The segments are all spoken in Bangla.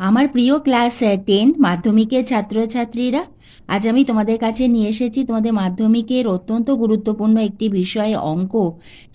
আমার প্রিয় ক্লাস 10 মাধ্যমিকের ছাত্রছাত্রীরা, আজ আমি তোমাদের কাছে নিয়ে এসেছি তোমাদের মাধ্যমিকের অত্যন্ত গুরুত্বপূর্ণ একটি বিষয় অঙ্ক।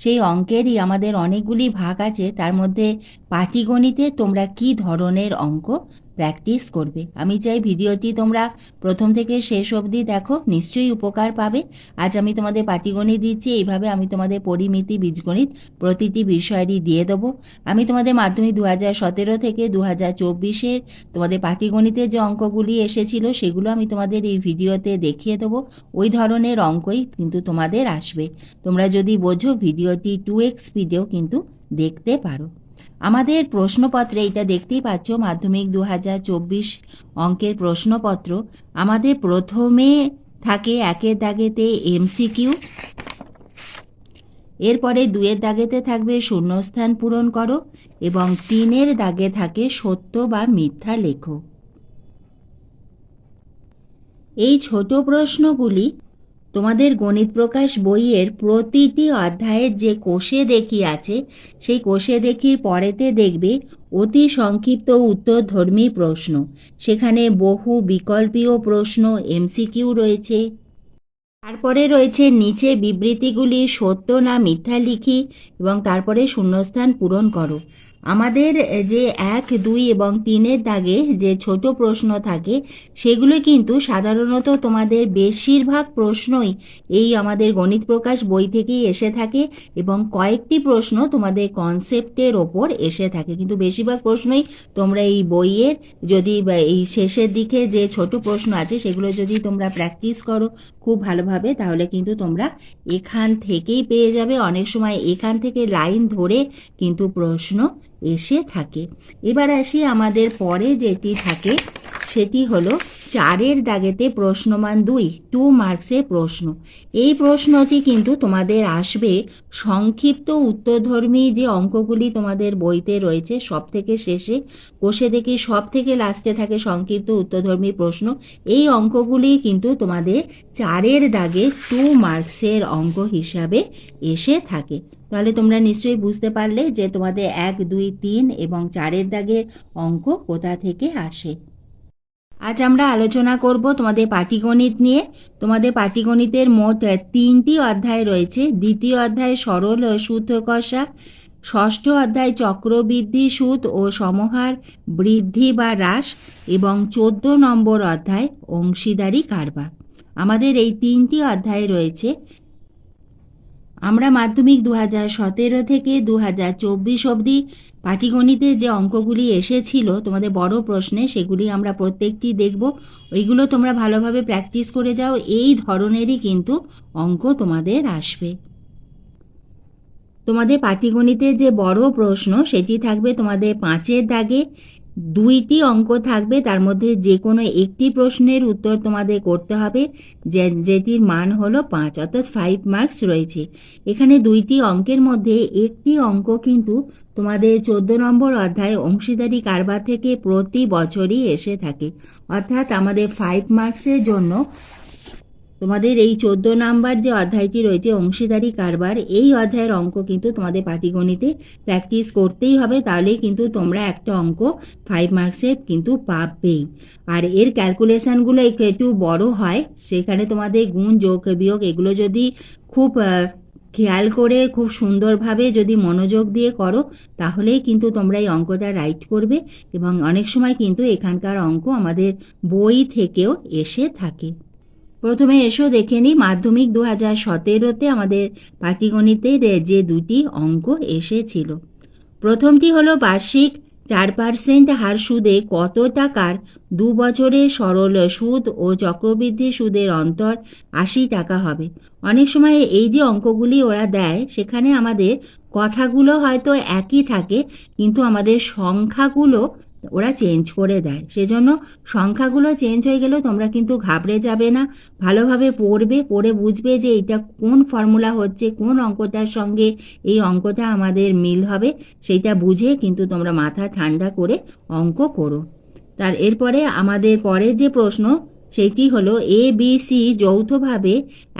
সেই অঙ্কেরই আমাদের অনেকগুলি ভাগ আছে, তার মধ্যে পাটিগণিতে তোমরা কি ধরনের অঙ্ক প্র্যাকটিস করবে। আমি চাই ভিডিওটি তোমরা প্রথম থেকে শেষ অবধি দেখো, নিশ্চয়ই উপকার পাবে। আজ আমি তোমাদের পাটিগণিত দিচ্ছি, এইভাবে আমি তোমাদের পরিমিতি, বীজগণিত প্রতিটি বিষয়েরই দিয়ে দেবো। আমি তোমাদের মাধ্যমিক 2017 থেকে 2024-এর তোমাদের পাটিগণিতের যে অঙ্কগুলি এসেছিল সেগুলো আমি তোমাদের এই ভিডিওতে দেখিয়ে দেবো। ওই ধরনের অঙ্কই কিন্তু তোমাদের আসবে। তোমরা যদি বোঝো ভিডিওটি 2x স্পিডেও কিন্তু দেখতে পারো। আমাদের প্রশ্নপত্রে এটা দেখতেই পাচ্ছ, মাধ্যমিক 2024 অঙ্কের প্রশ্নপত্র। আমাদের প্রথমে থাকে 1-এর দাগেতে এমসিকিউ, এরপরে 2-এর দাগেতে থাকবে শূন্যস্থান পূরণ করো এবং 3-এর দাগে থাকে সত্য বা মিথ্যা লেখো। এই ছোট প্রশ্নগুলি তোমাদের গণিত প্রকাশ বইয়ের প্রতিটি অধ্যায়ের যে কোষে দেখি আছে সেই কোষে দেখির পরেতে দেখবে অতি সংক্ষিপ্ত উত্তরধর্মী প্রশ্ন। সেখানে বহু বিকল্পীয় প্রশ্ন এমসিকিউ রয়েছে। তারপরে রয়েছে নিচে বিবৃতিগুলি সত্য না মিথ্যা লিখি এবং তারপরে শূন্যস্থান পূরণ করো। আমাদের যে 1, 2 এবং 3-এর দাগে যে ছোট প্রশ্ন থাকে সেগুলো কিন্তু সাধারণত তোমাদের বেশিরভাগ প্রশ্নই এই আমাদের গণিত প্রকাশ বই থেকেই এসে থাকে এবং কয়েকটি প্রশ্ন তোমাদের কনসেপ্টের ওপর এসে থাকে, কিন্তু বেশিরভাগ প্রশ্নই তোমরা এই বইয়ের যদি এই শেষের দিকে যে ছোট প্রশ্ন আছে সেগুলো যদি তোমরা প্র্যাকটিস করো খুব ভালোভাবে, তাহলে কিন্তু তোমরা এখান থেকেই পেয়ে যাবে। অনেক সময় এখান থেকে লাইন ধরে কিন্তু প্রশ্ন এসে থাকে। এবার আসি আমাদের পরে যেটি থাকে সেটি হলো 4-এর দাগেতে প্রশ্নমান 2 মার্কসের প্রশ্ন। এই প্রশ্নটি কিন্তু তোমাদের আসবে সংক্ষিপ্ত উত্তরধর্মী যে অঙ্কগুলি তোমাদের বইতে রয়েছে সব থেকে শেষে কোষে দেখি সব থেকে লাস্টে থাকে সংক্ষিপ্ত উত্তরধর্মী প্রশ্ন। এই অঙ্কগুলি কিন্তু তোমাদের 4-এর দাগে 2 মার্কসের অঙ্ক হিসাবে এসে থাকে। তাহলে তোমরা নিশ্চয়ই বুঝতে পারলে যে তোমাদের 1, 2, 3 এবং 4-এর দাগের অঙ্ক কোথা থেকে আসে। আজ আমরা আলোচনা করব তোমাদের পাটিগণিত নিয়ে। তোমাদের পাটিগণিতের মোট 3টি অধ্যায় রয়েছে। দ্বিতীয় অধ্যায় সরল ও সুদ কষা, ষষ্ঠ অধ্যায় চক্রবৃদ্ধি, সুদ ও সমহার বৃদ্ধি বা হ্রাস এবং 14 নম্বর অধ্যায় অংশীদারি কারবার। আমাদের এই 3টি অধ্যায় রয়েছে। আমরা মাধ্যমিক 2017 থেকে 2024 অবধি পাটিগণিতের যে অঙ্কগুলি এসেছিল তোমাদের বড় প্রশ্নে সেগুলি আমরা প্রত্যেকটি দেখব। ওইগুলো তোমরা ভালোভাবে প্র্যাকটিস করে যাও, এই ধরনেরই কিন্তু অঙ্ক তোমাদের আসবে। তোমাদের পাটিগণিতের যে বড় প্রশ্ন সেটি থাকবে তোমাদের 5-এর দাগে। 2টি অঙ্ক থাকবে, তার মধ্যে যে কোনো একটি প্রশ্নের উত্তর তোমাদের করতে হবে, যেটির মান হলো 5, অর্থাৎ 5 মার্কস রয়েছে। এখানে 2টি অঙ্কের মধ্যে একটি অঙ্ক কিন্তু তোমাদের 14 নম্বর অধ্যায় অংশীদারি কারবার থেকে প্রতি বছরই এসে থাকে, অর্থাৎ আমাদের 5 মার্কসের জন্য তোমাদের এই 14 নাম্বার যে অধ্যায়টি রয়েছে অংশীদারি কারবার, এই অধ্যায়ের অঙ্ক কিন্তু তোমাদের পাটিগণিতে প্র্যাকটিস করতেই হবে, তাহলেই কিন্তু তোমরা একটা অঙ্ক 5 মার্কসের কিন্তু পাবেই। আর এর ক্যালকুলেশনগুলো একটু বড় হয়, সেখানে তোমাদের গুণ যোগ বিয়োগ এগুলো যদি খুব খেয়াল করে খুব সুন্দরভাবে যদি মনোযোগ দিয়ে করো তাহলেই কিন্তু তোমরা এই অঙ্কটা রাইট করবে এবং অনেক সময় কিন্তু এখানকার অঙ্ক আমাদের বই থেকেও এসে থাকে। প্রথমে এসো দেখে নিই মাধ্যমিক 2017-তে আমাদের পাটিগণিতের যে 2টি অঙ্ক এসেছিল। প্রথমটি হলো বার্ষিক 4% হার সুদে কত টাকার 2 বছরের সরল সুদ ও চক্রবৃদ্ধি সুদের অন্তর 80 টাকা হবে। অনেক সময় এই যে অঙ্কগুলি ওরা দেয় সেখানে আমাদের কথাগুলো হয়তো একই থাকে, কিন্তু আমাদের সংখ্যাগুলো ওরা চেঞ্জ করে দেয়। সেজন্য সংখ্যাগুলো চেঞ্জ হয়ে গেলেও তোমরা কিন্তু ঘাবড়ে যাবে না, ভালোভাবে পড়বে, পড়ে বুঝবে যে এটা কোন ফর্মুলা হচ্ছে, কোন অঙ্কটার সঙ্গে এই অঙ্কটা আমাদের মিল হবে, সেইটা বুঝে কিন্তু তোমরা মাথা ঠান্ডা করে অঙ্ক করো। এরপরে আমাদের পরের যে প্রশ্ন সেটি হলো ABC যৌথভাবে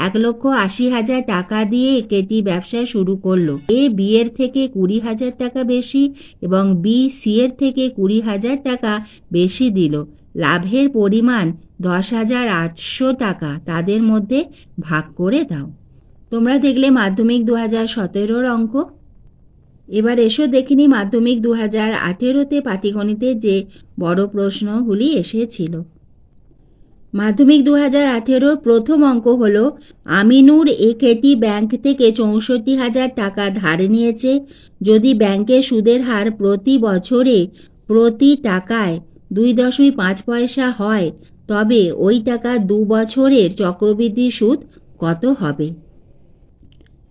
1,80,000 টাকা দিয়ে একটি ব্যবসা শুরু করলো। B এর থেকে 20,000 টাকা বেশি এবং C এর থেকে 20,000 টাকা বেশি দিল। লাভের পরিমাণ 10,800 টাকা। তাদের মধ্যে ভাগ করে দাও। তোমরা দেখলে মাধ্যমিক 2017 অঙ্ক। এবার এসো দেখিনি মাধ্যমিক 2018-তে পাটিগণিতের যে বড় প্রশ্নগুলি এসেছিল। মাধ্যমিক 2018 প্রথম অঙ্ক হলো আমিনুর একটি ব্যাংক থেকে 64,000 টাকা ধার নিয়েছে। যদি ব্যাংকের সুদের হার প্রতি বছরে প্রতি টাকায় 2.5 পয়সা হয় তবে ওই টাকা 2 বছরের চক্রবৃদ্ধি সুদ কত হবে?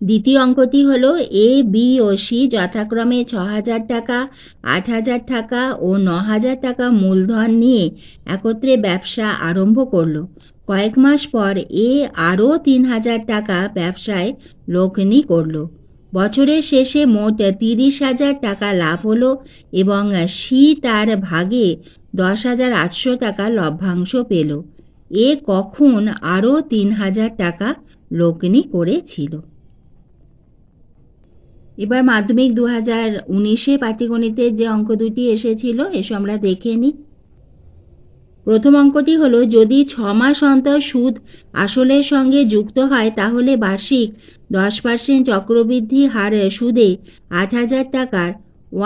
দ্বিতীয় অঙ্কটি হলো B ও C যথাক্রমে 6,000 টাকা, 8,000 টাকা ও 9,000 টাকা মূলধন নিয়ে একত্রে ব্যবসা আরম্ভ করলো। কয়েক মাস পর আরও 3,000 টাকা ব্যবসায় লগ্নি করলো। বছরের শেষে মোট 30,000 টাকা লাভ হলো এবং C তার ভাগে 10,800 টাকা লভ্যাংশ পেল। কখন আরও 3,000 টাকা লগ্নি করেছিল? এবার মাধ্যমিক 2019-এ পাটিগণিতের যে অঙ্ক দুটি এসেছিল এসো আমরা দেখে নিই। প্রথম অঙ্কটি হলো যদি 6 মাস অন্তর সুদ আসলের সঙ্গে যুক্ত হয় তাহলে বার্ষিক 10% চক্রবৃদ্ধি হার সুদে 8,000 টাকার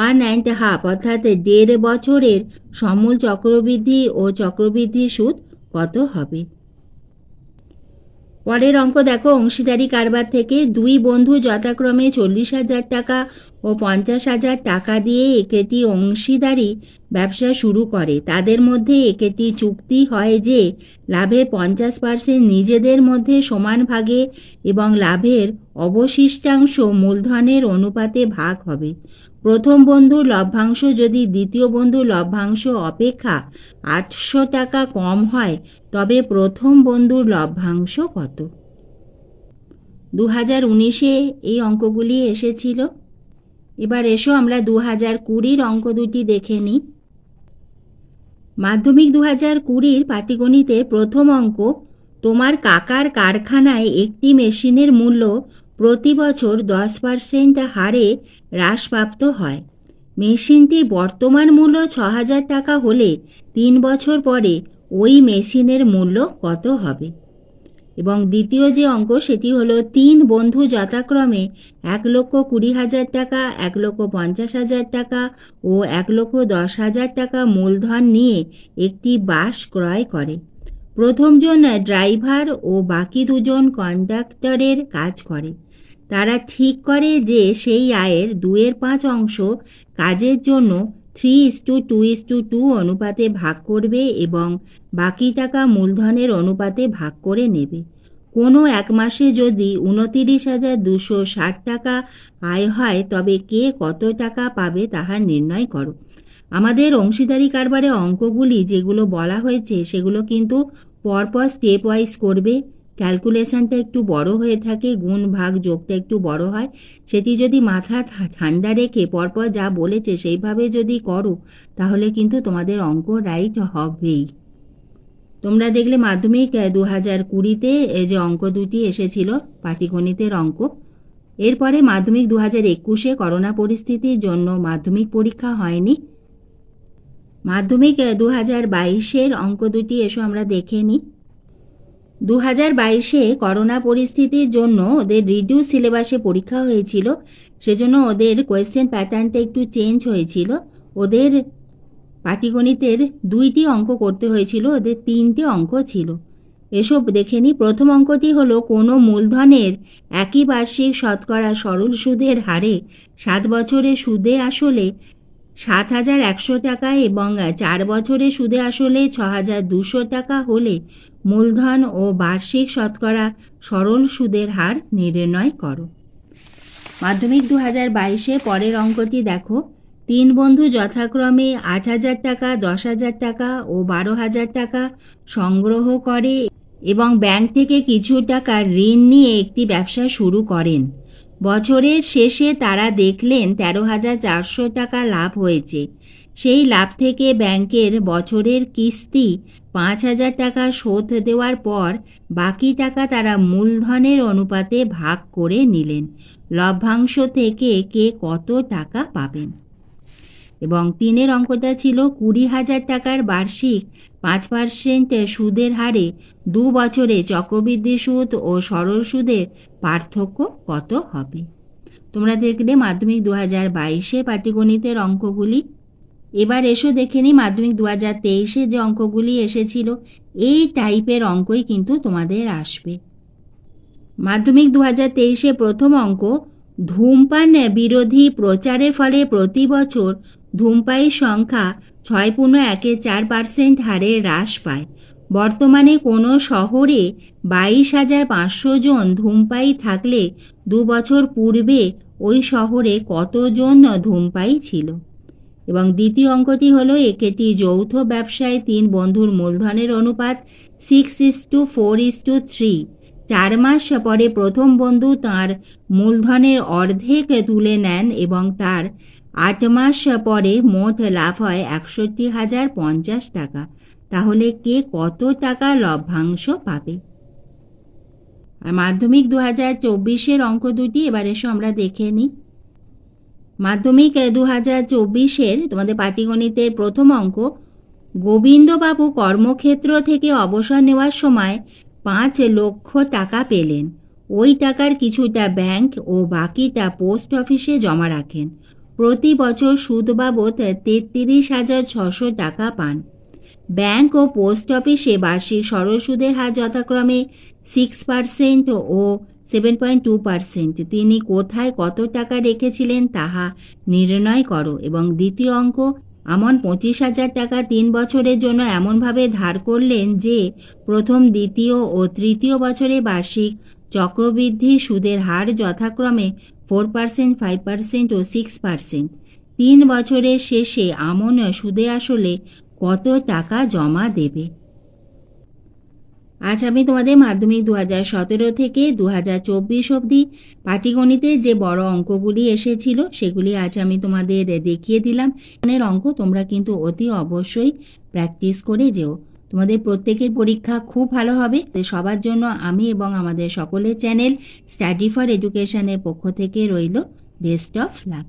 1.5 অর্থাৎ 1.5 বছরের সমূল চক্রবৃদ্ধি ও চক্রবৃদ্ধি সুদ কত হবে? পরের অঙ্ক দেখো অংশীদারি কারবার থেকে দুই বন্ধু যথাক্রমে 40,000 টাকা ও 50,000 টাকা দিয়ে একটি অংশীদারি ব্যবসা শুরু করে। তাদের মধ্যে একটি চুক্তি হয় যে লাভের 50% নিজেদের মধ্যে সমান ভাগে এবং লাভের অবশিষ্টাংশ মূলধনের অনুপাতে ভাগ হবে। প্রথম বন্ধুর লভ্যাংশ যদি দ্বিতীয় বন্ধুর লভ্যাংশ অপেক্ষা 800 টাকা কম হয় তবে প্রথম বন্ধুর লভ্যাংশ কত? 2019-এ এই অঙ্কগুলি এসেছিল। এবার এসো আমরা 2020-র অঙ্ক দুটি দেখে নিই। মাধ্যমিক 2020-র পাটিগণিতের প্রথম অঙ্ক তোমার কাকার কারখানায় একটি মেশিনের মূল্য প্রতি বছর 10% হারে হ্রাসপ্রাপ্ত হয়। মেশিনটির বর্তমান মূল্য 6,000 টাকা হলে 3 বছর পরে ওই মেশিনের মূল্য কত হবে? এবং দ্বিতীয় যে অঙ্ক সেটি হলো 3 বন্ধু যথাক্রমে 1,20,000 টাকা, 1,50,000 টাকা ও 1,10,000 টাকা মূলধন নিয়ে একটি বাস ক্রয় করে। প্রথমজন ড্রাইভার ও বাকি দুজন কন্ডাক্টরের কাজ করে। তারা ঠিক করে যে সেই আয়ের 2/5 অংশ কাজের জন্য 3:2:2 অনুপাতে ভাগ করবে এবং বাকি টাকা মূলধনের অনুপাতে ভাগ করে নেবে। কোনো এক মাসে যদি 29,260 টাকা আয় হয় তবে কে কত টাকা পাবে তাহা নির্ণয় করো। আমাদের অংশীদারি কারবারে অঙ্কগুলি যেগুলো বলা হয়েছে সেগুলো কিন্তু পরপর স্টেপ ওয়াইজ করবে। ক্যালকুলেশনটা একটু বড় হয়ে থাকে, গুণ ভাগ যোগটা একটু বড় হয়। সেটি যদি মাথা ঠান্ডা রেখে পরপর যা বলেছে সেইভাবে যদি করো তাহলে কিন্তু তোমাদের অঙ্ক রাইট হবেই। তোমরা দেখলে মাধ্যমিক 2020-তে যে অঙ্ক দুটি এসেছিল পাটিগণিতের অঙ্ক। এরপরে মাধ্যমিক 2021-এ করোনা পরিস্থিতির জন্য মাধ্যমিক পরীক্ষা হয়নি। মাধ্যমিক 2022-এর অঙ্ক দুটি এসো আমরা দেখে নিই। 2022-এ করোনা পরিস্থিতির জন্য ওদের রিডিউস সিলেবাসে পরীক্ষা হয়েছিল, সেজন্য ওদের কোয়েশ্চেন প্যাটার্নটা একটু চেঞ্জ হয়েছিল। ওদের পাটিগণিতের 2টি অঙ্ক করতে হয়েছিল, ওদের 3টে অঙ্ক ছিল। এসব দেখে নিই। প্রথম অঙ্কটি হলো কোনো মূলধনের একই বার্ষিক শতকরা সরল সুদের হারে 7 বছরে সুদে আসলে 7,100 টাকা এবং 4 বছরে সুদে আসলে 6,200 টাকা হলে মূলধন ও বার্ষিক শতকরা সরল সুদের হার নির্ণয় করো। মাধ্যমিক 2022-এ পরের অঙ্কটি দেখো। 3 বন্ধু যথাক্রমে 8,000 টাকা, 10,000 টাকা ও 12,000 টাকা সংগ্রহ করে এবং ব্যাংক থেকে কিছু টাকা ঋণ নিয়ে একটি ব্যবসা শুরু করেন। বছরের শেষে তারা দেখলেন 13,400 টাকা লাভ হয়েছে। সেই লাভ থেকে ব্যাংকের বছরের কিস্তি 5,000 টাকা শোধ দেওয়ার পর বাকি টাকা তারা মূলধনের অনুপাতে ভাগ করে নিলেন। লভ্যাংশ থেকে কে কত টাকা পাবেন। এবং 3 অঙ্কটা ছিল 20,000 টাকার বার্ষিক 5% সুদের হারে 2 বছরে চক্রবৃদ্ধি সুদ ও সরল সুদের পার্থক্য কত হবে। তোমরা দেখলে মাধ্যমিক 2022-এর পাটিগণিতের অঙ্কগুলি। এবার এসো দেখে নিই মাধ্যমিক 2023-এ যে অঙ্কগুলি এসেছিল এই টাইপের অঙ্কই কিন্তু তোমাদের আসবে। মাধ্যমিক 2023-এ প্রথম অঙ্ক, ধূমপান বিরোধী প্রচারের ফলে প্রতি বছর ধূমপায়ীর সংখ্যা 6.14% হারে হ্রাস পায়। বর্তমানে কোনো শহরে 22,500 জন ধূমপায়ী থাকলে 2 বছর পূর্বে ওই শহরে কতজন ধূমপায়ী ছিল। এবং দ্বিতীয় অঙ্কটি হলো, একটি যৌথ ব্যবসায় 3 বন্ধুর মূলধনের অনুপাত 6:4:3। 4 মাস পরে প্রথম বন্ধু তার মূলধনের অর্ধেক তুলে নেন এবং তার 8 মাস পরে মোট লাভ হয় 61,050 টাকা। তাহলে কে কত টাকা লভ্যাংশ পাবে। আর মাধ্যমিক 2024-এর অঙ্ক দুটি এবার এসো আমরা দেখে নিই। মাধ্যমিক 2024-এর তোমাদের পাটিগণিতের প্রথম অঙ্ক, গোবিন্দবাবু কর্মক্ষেত্র থেকে অবসর নেওয়ার সময় 5 লক্ষ টাকা পেলেন। ওই টাকার কিছুটা ব্যাংক ও বাকিটা পোস্ট অফিসে জমা রাখেন। প্রতি বছর সুদ বাবদ 33,600 টাকা পান। ব্যাংক ও পোস্ট অফিসে বার্ষিক সরল সুদের হার যথাক্রমে 6% ও 7.2%। তিনি কোথায় কত টাকা রেখেছিলেন তাহা নির্ণয় করো। এবং দ্বিতীয় অঙ্ক, আমন 25,000 টাকা 3 বছরের জন্য এমনভাবে ধার করলেন যে প্রথম, দ্বিতীয় ও তৃতীয় বছরে বার্ষিক চক্রবৃদ্ধি সুদের হার যথাক্রমে 4%, 5% ও 6%। 3 বছরের শেষে আমন সুদে আসলে কত টাকা জমা দেবে। আজ আমি তোমাদের মাধ্যমিক 2017 থেকে 2024 অবধি পাটিগণিতের যে বড় অঙ্কগুলি এসেছিল সেগুলি আজ আমি তোমাদের দেখিয়ে দিলাম। এর অঙ্ক তোমরা কিন্তু অতি অবশ্যই প্র্যাকটিস করে যেও। তোমাদের প্রত্যেকের পরীক্ষা খুব ভালো হবে। সবার জন্য আমি এবং আমাদের সকলের চ্যানেল স্টাডি ফর এডুকেশনের পক্ষ থেকে রইল বেস্ট অফ লাক।